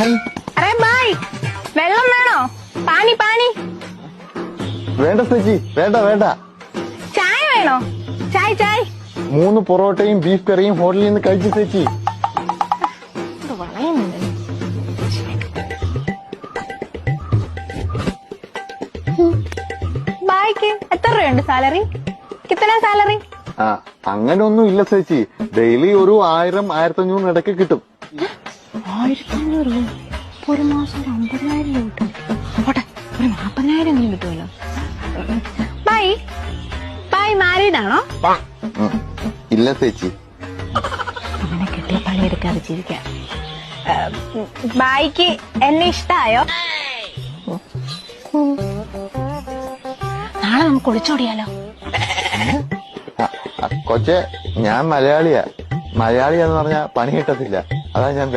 Array bye, വെള്ളം വേണോ? പാനി പാനി. വേണ്ട ചേച്ചി, വേണ്ട വേണ്ട. ചായ വേണോ? ചായ് ചായ്. 3 പൊറോട്ടയും ബീഫ് കറിയും ഹോട്ടലിൽ നിന്ന് കഴിച്ചു ചേച്ചി. ബായ്ക്ക് എത്ര രൂപയുണ്ട് സാലറി? കിത്തന സാലറി? അങ്ങനെ ഒന്നും ഇല്ല ചേച്ചി. ഡെയിലി ഒരു 1000-1500 ഇടയ്ക്ക് കിട്ടും. 1500 രൂപ ഒരു മാസം 50,000 രൂപ കിട്ടും. പോട്ടെ, ഒരു 40,000 കിട്ടുമല്ലോ. ബായ് ബായ് മാരീഡ് ആണോ? ഇല്ല ചേച്ചി. അങ്ങനെ കിട്ടിയ പണിയെടുക്കാതെ ജീവിക്കാം. ബായിക്ക് എന്നെ ഇഷ്ടായോ? നാളെ നമുക്ക് ഒളിച്ചോടിയാലോ? കൊച്ചെ, ഞാൻ മലയാളിയാന്ന് പറഞ്ഞാ പണി കിട്ടത്തില്ല. അതാ ഞാൻ